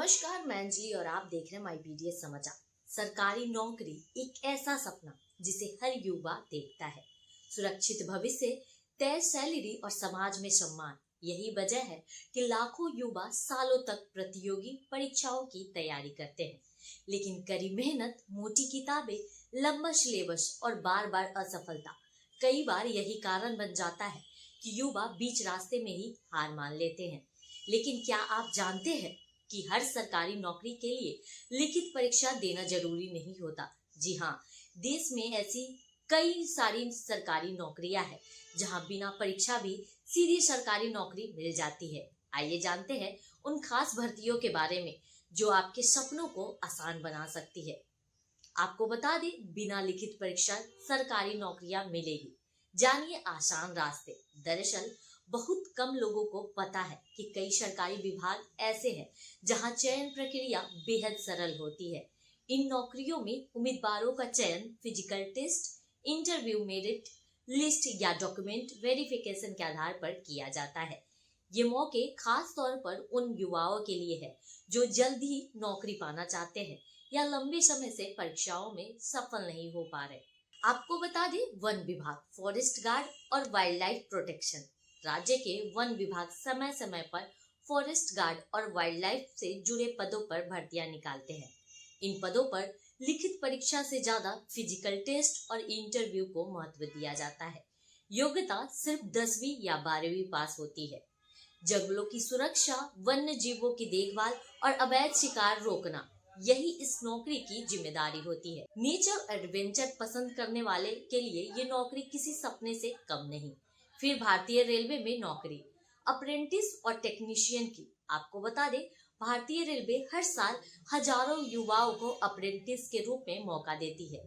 नमस्कार, मैं अंजलि और आप देख रहे हैं माई पीडीएस समाचार। सरकारी नौकरी एक ऐसा सपना जिसे हर युवा देखता है। सुरक्षित भविष्य, तय सैलरी और समाज में सम्मान, यही वजह है कि लाखों युवा सालों तक प्रतियोगी परीक्षाओं की तैयारी करते हैं। लेकिन कड़ी मेहनत, मोटी किताबें, लंबा सिलेबस और बार बार असफलता कई बार यही कारण बन जाता है कि युवा बीच रास्ते में ही हार मान लेते हैं। लेकिन क्या आप जानते हैं कि हर सरकारी नौकरी के लिए लिखित परीक्षा देना जरूरी नहीं होता। जी हाँ, देश में ऐसी कई सारी सरकारी नौकरियां हैं जहां बिना परीक्षा भी सीधी सरकारी नौकरी मिल जाती है। आइए जानते हैं उन खास भर्तियों के बारे में जो आपके सपनों को आसान बना सकती है। आपको बता दें, बिना लिखित परीक्षा सरकारी नौकरियां मिलेगी। जानिए आसान रास्ते। दरअसल बहुत कम लोगों को पता है कि कई सरकारी विभाग ऐसे हैं जहां चयन प्रक्रिया बेहद सरल होती है। इन नौकरियों में उम्मीदवारों का चयन physical test, interview, merit list या डॉक्यूमेंट वेरिफिकेशन के आधार पर किया जाता है। ये मौके खास तौर पर उन युवाओं के लिए है जो जल्द ही नौकरी पाना चाहते हैं या लंबे समय से परीक्षाओं में सफल नहीं हो पा रहे। आपको बता दें, वन विभाग, फॉरेस्ट गार्ड और वाइल्ड लाइफ प्रोटेक्शन, राज्य के वन विभाग समय समय पर फॉरेस्ट गार्ड और वाइल्ड लाइफ से जुड़े पदों पर भर्तियां निकालते हैं। इन पदों पर लिखित परीक्षा से ज्यादा फिजिकल टेस्ट और इंटरव्यू को महत्व दिया जाता है। योग्यता सिर्फ 10वीं या 12वीं पास होती है। जंगलों की सुरक्षा, वन्य जीवों की देखभाल और अवैध शिकार रोकना, यही इस नौकरी की जिम्मेदारी होती है। नेचर एडवेंचर पसंद करने वाले के लिए ये नौकरी किसी सपने से कम नहीं। फिर भारतीय रेलवे में नौकरी, अप्रेंटिस और टेक्नीशियन की। आपको बता दें, भारतीय रेलवे हर साल हजारों युवाओं को अप्रेंटिस के रूप में मौका देती है।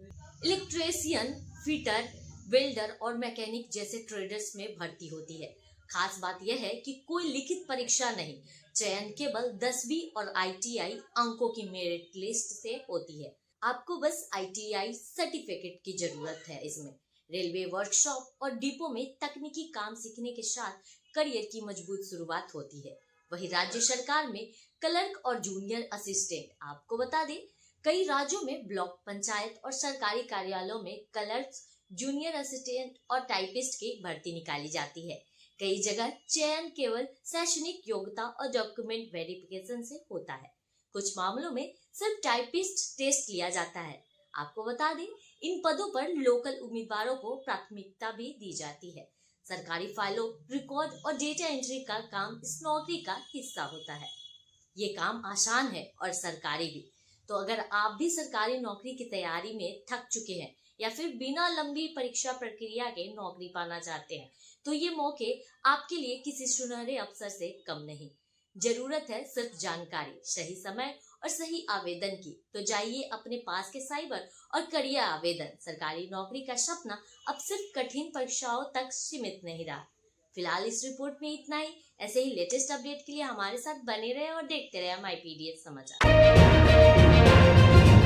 इलेक्ट्रीशियन, फिटर, वेल्डर और मैकेनिक जैसे ट्रेडर्स में भर्ती होती है। खास बात यह है कि कोई लिखित परीक्षा नहीं, चयन केवल 10वीं और ITI अंकों की मेरिट लिस्ट से होती है। आपको बस ITI सर्टिफिकेट की जरूरत है। इसमें रेलवे वर्कशॉप और डिपो में तकनीकी काम सीखने के साथ करियर की मजबूत शुरुआत होती है। वही राज्य सरकार में क्लर्क और जूनियर असिस्टेंट। आपको बता दें, कई राज्यों में ब्लॉक पंचायत और सरकारी कार्यालयों में क्लर्क, जूनियर असिस्टेंट और टाइपिस्ट की भर्ती निकाली जाती है। कई जगह चयन केवल शैक्षणिक योग्यता और डॉक्यूमेंट वेरिफिकेशन से होता है। कुछ मामलों में सिर्फ टाइपिस्ट टेस्ट लिया जाता है। आपको बता दें, इन पदों पर लोकल उम्मीदवारों को प्राथमिकता भी दी जाती है। सरकारी फाइलों, रिकॉर्ड और डेटा एंट्री का काम इस नौकरी का हिस्सा होता है। ये काम आसान है और सरकारी भी। तो अगर आप भी सरकारी नौकरी की तैयारी में थक चुके हैं या फिर बिना लंबी परीक्षा प्रक्रिया के नौकरी पाना चाहते हैं, तो ये मौके आपके लिए किसी सुनहरे अवसर से कम नहीं। जरूरत है सिर्फ जानकारी, सही समय और सही आवेदन की। तो जाइए अपने पास के साइबर और करिए आवेदन। सरकारी नौकरी का सपना अब सिर्फ कठिन परीक्षाओं तक सीमित नहीं रहा। फिलहाल इस रिपोर्ट में इतना ही। ऐसे ही लेटेस्ट अपडेट के लिए हमारे साथ बने रहे और देखते रहे माई पीडीएस समाचार।